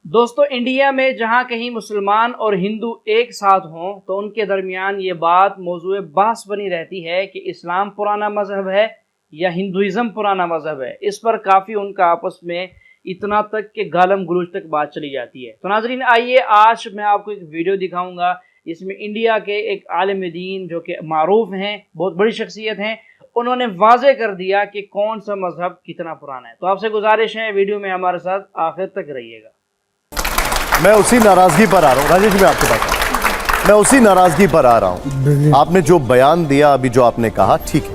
دوستو انڈیا میں جہاں کہیں مسلمان اور ہندو ایک ساتھ ہوں تو ان کے درمیان یہ بات موضوع بحث بنی رہتی ہے کہ اسلام پرانا مذہب ہے یا ہندوازم پرانا مذہب ہے۔ اس پر کافی ان کا آپس میں اتنا تک کہ گالم گلوچ تک بات چلی جاتی ہے۔ تو ناظرین آئیے آج میں آپ کو ایک ویڈیو دکھاؤں گا جس میں انڈیا کے ایک عالم دین جو کہ معروف ہیں، بہت بڑی شخصیت ہیں، انہوں نے واضح کر دیا کہ کون سا مذہب کتنا پرانا ہے۔ تو آپ سے گزارش ہے ویڈیو میں ہمارے ساتھ آخر تک رہیے گا۔ میں اسی ناراضگی پر آ رہا ہوں راجیش، میں آپ کے پاس میں اسی ناراضگی پر آ رہا ہوں۔ آپ نے جو بیان دیا ابھی، جو آپ نے کہا ٹھیک ہے،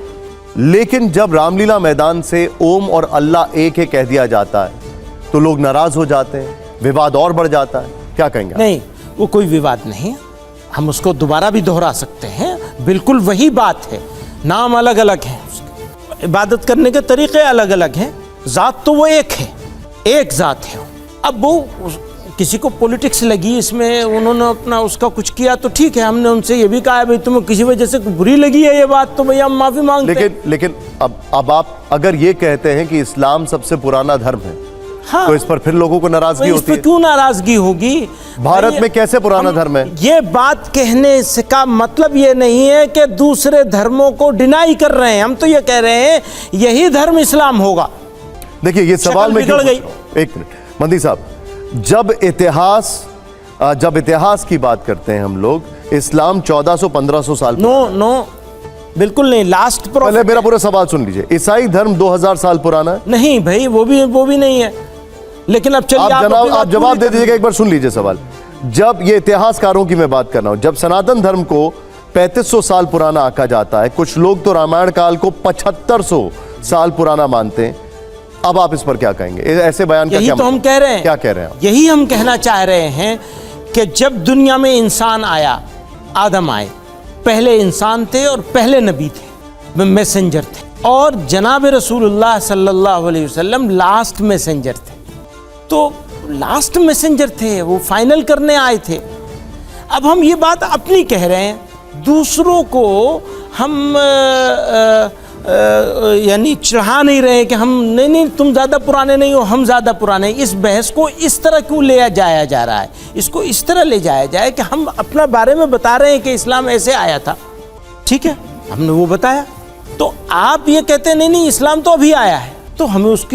لیکن جب رام لیلا میدان سے اوم اور اللہ ایک ہے کہہ دیا جاتا ہے تو لوگ ناراض ہو جاتے ہیں، وواد اور بڑھ جاتا ہے۔ کیا کہیں گے؟ نہیں، وہ کوئی وواد نہیں، ہم اس کو دوبارہ بھی دہرا سکتے ہیں۔ بالکل وہی بات ہے، نام الگ الگ ہیں، عبادت کرنے کے طریقے الگ الگ ہیں، ذات تو وہ ایک ہے، ایک ذات ہے۔ اب وہ کسی کو پولیٹکس لگی اس میں، انہوں نے اپنا اس کا کچھ کیا تو ٹھیک ہے، ہم نے ان سے یہ بھی کہا ہے بھئی تمہیں کسی وجہ سے بری لگی ہے یہ بات تو بھئی ہم معافی مانگتے ہیں۔ لیکن اب آپ اگر یہ کہتے ہیں کہ اسلام سب سے پرانا دھرم ہے تو اس پر پھر لوگوں کو ناراضگی ہوتی ہے۔ اس پہ کیوں ناراضگی ہوگی؟ بھارت میں کیسے پرانا دھرم ہے؟ یہ بات کہنے کا مطلب یہ نہیں ہے کہ دوسرے دھرموں کو ڈینائی کر رہے ہیں، ہم تو یہ کہہ رہے ہیں یہی دھرم اسلام ہوگا۔ دیکھیے یہ سوال میں بگڑ گئی۔ ایک منٹ مندی صاحب، جب اتہاس کی بات کرتے ہیں ہم لوگ، اسلام 1400-1500 سال نو بالکل نہیں، لاسٹ پہلے میرا پورا سوال سن لیجئے۔ عیسائی دھرم 2000 سال پرانا ہے؟ نہیں بھائی، وہ بھی نہیں ہے، لیکن اب چلیے آپ جواب دے دیجئے گا، ایک بار سن لیجئے سوال۔ جب یہ اتہاس کاروں کی میں بات کر رہا ہوں، جب سناتن دھرم کو 3500 سال پرانا آکھا جاتا ہے، کچھ لوگ تو رامائن کال کو 7500 سال پرانا مانتے ہیں، اب آپ اس پر کیا کہیں گے؟ ایسے بیان کا یہی تو ہم کہہ رہے ہیں، کیا کہہ رہے ہیں؟ یہی ہم کہنا چاہ رہے ہیں کہ جب دنیا میں انسان آیا، آدم آئے، پہلے انسان تھے اور پہلے نبی تھے، میسنجر تھے، اور جناب رسول اللہ صلی اللہ علیہ وسلم لاسٹ میسنجر تھے۔ تو لاسٹ میسنجر تھے، وہ فائنل کرنے آئے تھے۔ اب ہم یہ بات اپنی کہہ رہے ہیں، دوسروں کو ہم یعنی چڑھا نہیں رہے کہ ہم نہیں تم زیادہ پرانے نہیں ہو، ہم زیادہ پرانے ہیں۔ اس بحث کو اس طرح کیوں لے جایا جا رہا ہے؟ اس کو اس طرح لے جایا جائے کہ ہم اپنا بارے میں بتا رہے ہیں کہ اسلام ایسے آیا تھا، ٹھیک ہے، ہم نے وہ بتایا، تو آپ یہ کہتے ہیں نہیں اسلام تو ابھی آیا ہے، تو ہمیں اس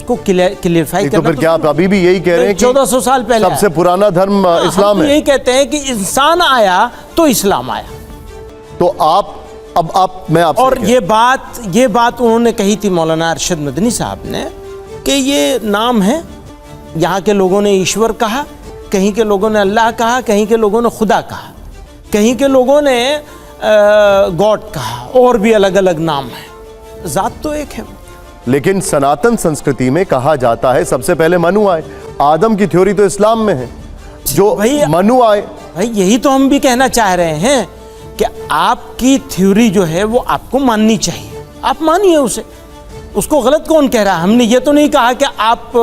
کو کلیئرفائی کرنا۔ تو پھر کیا آپ ابھی بھی یہی کہہ رہے ہیں کہ 1400 سال پہلے سب سے پرانا دھرم اسلام ہے؟ یہی کہتے ہیں کہ انسان آیا تو اسلام آیا۔ تو میں آپ سے اور یہ بات انہوں نے کہی تھی مولانا ارشد مدنی صاحب نے کہ یہ نام ہے، یہاں کے لوگوں نے ایشور کہا، کہیں کے لوگوں نے اللہ کہا، کہیں کے لوگوں نے خدا کہا، کہیں کے لوگوں نے گاڈ کہا، اور بھی الگ الگ نام ہیں، ذات تو ایک ہے۔ لیکن سناتن سنسکرتی میں کہا جاتا ہے سب سے پہلے منو آئے، آدم کی تھیوری تو اسلام میں ہے، جو منو آئے۔ بھائی یہی تو ہم بھی کہنا چاہ رہے ہیں کہ آپ کی تھیوری جو ہے وہ آپ کو ماننی چاہیے، آپ مانیے اسے، اس کو غلط کون کہہ رہا ہے؟ ہم نے یہ تو نہیں کہا کہ آپ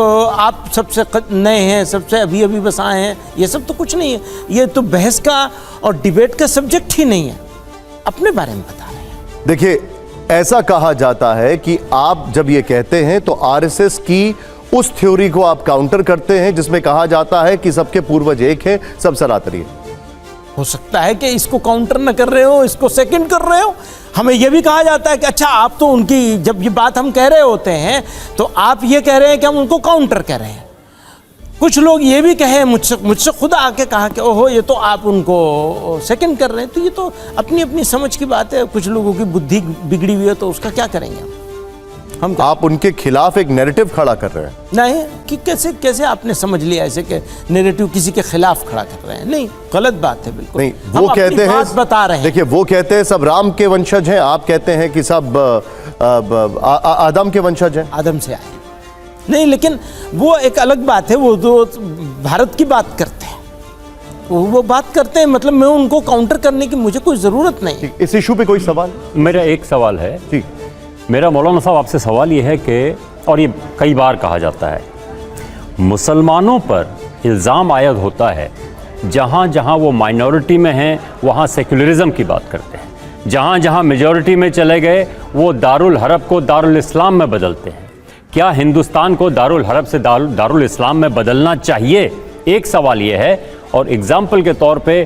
سب سے نئے ہیں، سب سے ابھی بس آئے ہیں، یہ سب تو کچھ نہیں ہے، یہ تو بحث کا اور ڈیبیٹ کا سبجیکٹ ہی نہیں ہے، اپنے بارے میں بتا رہے ہیں۔ دیکھیے ایسا کہا جاتا ہے کہ آپ جب یہ کہتے ہیں تو آر ایس ایس کی اس تھیوری کو آپ کاؤنٹر کرتے ہیں جس میں کہا جاتا ہے کہ سب کے پوروج ایک ہیں، سب سراتری ہیں۔ ہو سکتا ہے کہ اس کو کاؤنٹر نہ کر رہے ہو، اس کو سیکنڈ کر رہے ہو۔ ہمیں یہ بھی کہا جاتا ہے کہ اچھا آپ تو ان کی جب یہ بات ہم کہہ رہے ہوتے ہیں تو آپ یہ کہہ رہے ہیں کہ ہم ان کو کاؤنٹر کر رہے ہیں۔ کچھ لوگ یہ بھی کہیں، مجھ سے خود آ کے کہا کہ اوہو یہ تو آپ ان کو سیکنڈ کر رہے ہیں، تو یہ تو اپنی سمجھ کی بات ہے، کچھ لوگوں کی بدھی بگڑی ہوئی ہے تو اس کا کیا کریں گے ہم؟ آپ ان کے خلاف ایک نیریٹو کھڑا کر رہے ہیں۔ نہیں کہ کیسے آپ نے سمجھ لیا ایسے کہ نیریٹو کسی کے خلاف کھڑا کر رہے ہیں؟ نہیں، غلط بات ہے بالکل۔ نہیں، وہ کہتے ہیں، بتا رہے ہیں، دیکھیں وہ کہتے ہیں سب رام کے ونشج ہیں، آپ کہتے ہیں کہ سب آدم کے ونشج ہیں۔ آدم سے آئے نہیں، لیکن وہ ایک الگ بات ہے، وہ جو بھارت کی بات کرتے ہیں، وہ بات کرتے ہیں، مطلب میں ان کو کاؤنٹر کرنے کی مجھے کوئی ضرورت نہیں۔ اس ایشو پہ کوئی سوال؟ میرا ایک سوال ہے، جی میرا مولانا صاحب آپ سے سوال یہ ہے کہ، اور یہ کئی بار کہا جاتا ہے، مسلمانوں پر الزام عائد ہوتا ہے جہاں جہاں وہ مائنورٹی میں ہیں وہاں سیکولرزم کی بات کرتے ہیں، جہاں جہاں میجورٹی میں چلے گئے وہ دارالحرب کو دارالاسلام میں بدلتے ہیں۔ کیا ہندوستان کو دارالحرب سے دارالاسلام میں بدلنا چاہیے ایک سوال یہ ہے اور اگزامپل کے طور پہ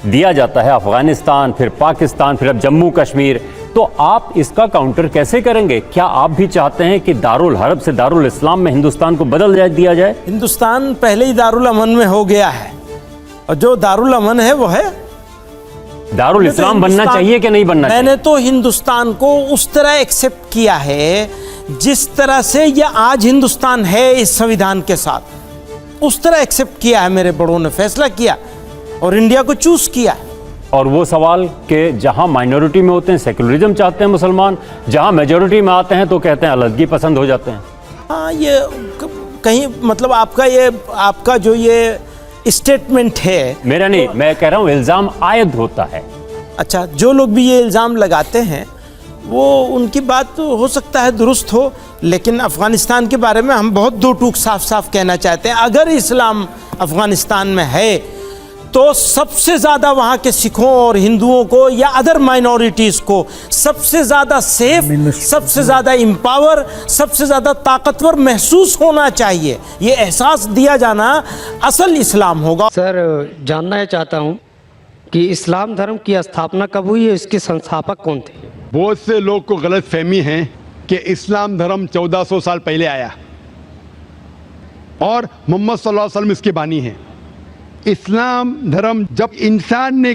دیا جاتا ہے افغانستان، پھر پاکستان، پھر اب جموں کشمیر، تو آپ اس کا کاؤنٹر کیسے کریں گے؟ کیا آپ بھی چاہتے ہیں کہ دارالحرب سے دارالاسلام میں ہندوستان کو بدل دیا جائے؟ ہندوستان پہلے ہی دارالامن میں ہو گیا ہے، اور جو دارالامن ہے وہ ہے دارالاسلام بننا چاہیے کہ نہیں بننا چاہیے؟ میں نے تو ہندوستان کو اس طرح ایکسپٹ کیا ہے جس طرح سے یہ آج ہندوستان ہے اس سنویدھان کے ساتھ، اس طرح ایکسپٹ کیا ہے، میرے بڑوں نے فیصلہ کیا اور انڈیا کو چوز کیا ہے۔ اور وہ سوال کہ جہاں مائنورٹی میں ہوتے ہیں سیکولرزم چاہتے ہیں مسلمان، جہاں میجورٹی میں آتے ہیں تو کہتے ہیں علیحدگی پسند ہو جاتے ہیں۔ ہاں، یہ کہیں مطلب آپ کا جو یہ اسٹیٹمنٹ ہے، میرا نہیں، میں کہہ رہا ہوں الزام عائد ہوتا ہے۔ اچھا، جو لوگ بھی یہ الزام لگاتے ہیں وہ ان کی بات ہو سکتا ہے درست ہو، لیکن افغانستان کے بارے میں ہم بہت دو ٹوک صاف صاف کہنا چاہتے ہیں۔ اگر اسلام افغانستان میں ہے تو سب سے زیادہ وہاں کے سکھوں اور ہندوؤں کو یا ادر مائنورٹیز کو سب سے زیادہ سیف، سب سے زیادہ امپاور، سب سے زیادہ طاقتور محسوس ہونا چاہیے۔ یہ احساس دیا جانا اصل اسلام ہوگا۔ سر، جاننا یہ چاہتا ہوں کہ اسلام دھرم کی استھاپنا کب ہوئی ہے، اس کے سنستھاپک کون تھے؟ بہت سے لوگ کو غلط فہمی ہے کہ اسلام دھرم 1400 سال پہلے آیا اور محمد صلی اللہ علیہ وسلم اس کے بانی ہیں۔ اسلام دھرم جب انسان نے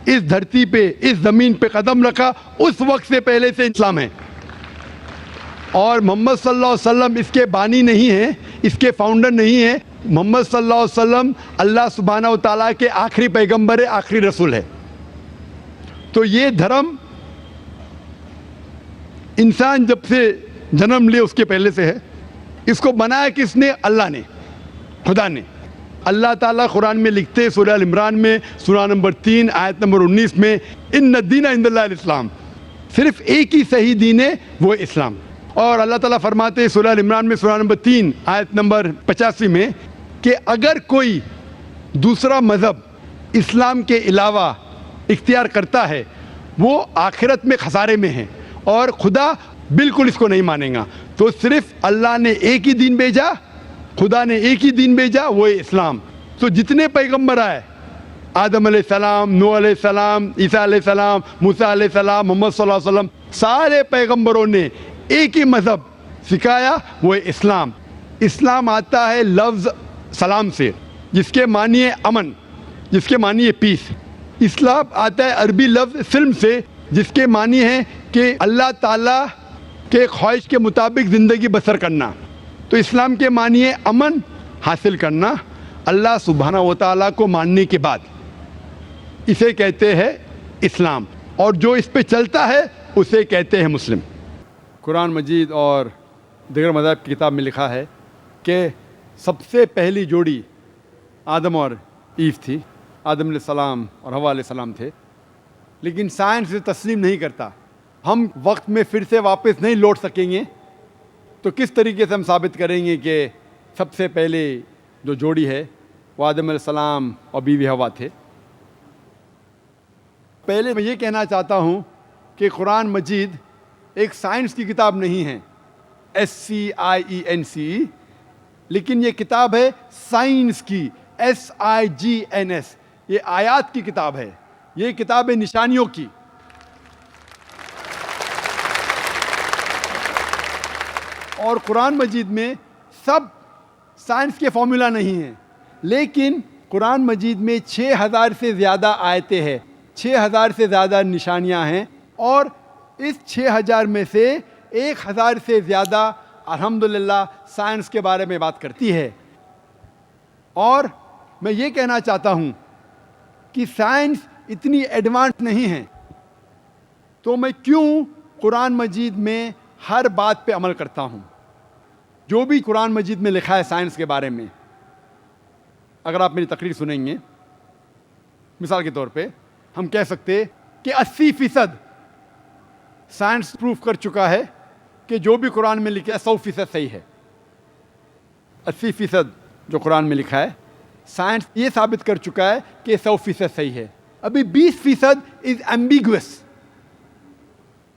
اس دھرتی پہ، اس زمین پہ قدم رکھا، اس وقت سے پہلے سے اسلام ہے، اور محمد صلی اللہ علیہ وسلم اس کے بانی نہیں ہیں، اس کے فاؤنڈر نہیں ہیں۔ محمد صلی اللہ علیہ وسلم اللہ سبحانہ و تعالیٰ کے آخری پیغمبر ہے، آخری رسول ہے۔ تو یہ دھرم انسان جب سے جنم لے اس کے پہلے سے ہے۔ اس کو بنایا کس نے؟ اللہ نے، خدا نے۔ اللہ تعالیٰ قرآن میں لکھتے سورہ ال عمران میں سورہ نمبر 3 آیت نمبر 19 میں، ان الدین عند اللہ الاسلام، صرف ایک ہی صحیح دین ہے، وہ اسلام۔ اور اللہ تعالیٰ فرماتے سورہ ال عمران میں سورہ نمبر 3 آیت نمبر 85 میں کہ اگر کوئی دوسرا مذہب اسلام کے علاوہ اختیار کرتا ہے وہ آخرت میں خسارے میں ہے، اور خدا بالکل اس کو نہیں مانے گا۔ تو صرف اللہ نے ایک ہی دین بھیجا، خدا نے ایک ہی دین بھیجا، وہ ہے اسلام۔ تو جتنے پیغمبر آئے، آدم علیہ السلام، نوح علیہ السلام، عیسیٰ علیہ السلام، موسیٰ علیہ السلام، محمد صلی اللہ علیہ وسلم، سارے پیغمبروں نے ایک ہی مذہب سکھایا، وہ ہے اسلام۔ اسلام آتا ہے لفظ سلام سے، جس کے معنی ہے امن، جس کے معنی ہے پیس۔ اسلام آتا ہے عربی لفظ سلم سے، جس کے معنی ہے کہ اللہ تعالیٰ کے خواہش کے مطابق زندگی بسر کرنا۔ تو اسلام کے معنی ہے امن حاصل کرنا، اللہ سبحانہ و تعالیٰ کو ماننے کے بعد، اسے کہتے ہیں اسلام، اور جو اس پہ چلتا ہے اسے کہتے ہیں مسلم۔ قرآن مجید اور دیگر مذاہب کی کتاب میں لکھا ہے کہ سب سے پہلی جوڑی آدم اور ایو تھی، آدم علیہ السلام اور حوا علیہ السلام تھے، لیکن سائنس اسے تسلیم نہیں کرتا۔ ہم وقت میں پھر سے واپس نہیں لوٹ سکیں گے، تو کس طریقے سے ہم ثابت کریں گے کہ سب سے پہلے جو جوڑی ہے وہ آدم علیہ السلام اور بیوی حوا تھے؟ پہلے میں یہ کہنا چاہتا ہوں کہ قرآن مجید ایک سائنس کی کتاب نہیں ہے، SCIENCE، لیکن یہ کتاب ہے سائنس کی، SIGNS۔ یہ آیات کی کتاب ہے، یہ کتاب ہے نشانیوں کی۔ اور قرآن مجید میں سب سائنس کے فارمولا نہیں ہیں، لیکن قرآن مجید میں 6000 سے زیادہ آیتیں ہیں، 6000 سے زیادہ نشانیاں ہیں، اور اس 6000 میں سے 1000 سے زیادہ الحمدللہ سائنس کے بارے میں بات کرتی ہے۔ اور میں یہ کہنا چاہتا ہوں کہ سائنس اتنی ایڈوانس نہیں ہے، تو میں کیوں قرآن مجید میں ہر بات پہ عمل کرتا ہوں؟ جو بھی قرآن مجید میں لکھا ہے سائنس کے بارے میں، اگر آپ میری تقریر سنیں گے، مثال کے طور پہ ہم کہہ سکتے کہ 80% سائنس پروف کر چکا ہے کہ جو بھی قرآن میں لکھا ہے 100% صحیح ہے۔ 80% جو قرآن میں لکھا ہے سائنس یہ ثابت کر چکا ہے کہ 100% صحیح ہے۔ ابھی 20% از ایمبیگوس،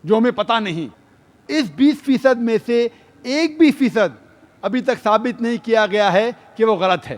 جو ہمیں پتہ نہیں۔ اس 20% میں سے 1% ابھی تک ثابت نہیں کیا گیا ہے کہ وہ غلط ہے۔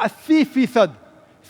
80%,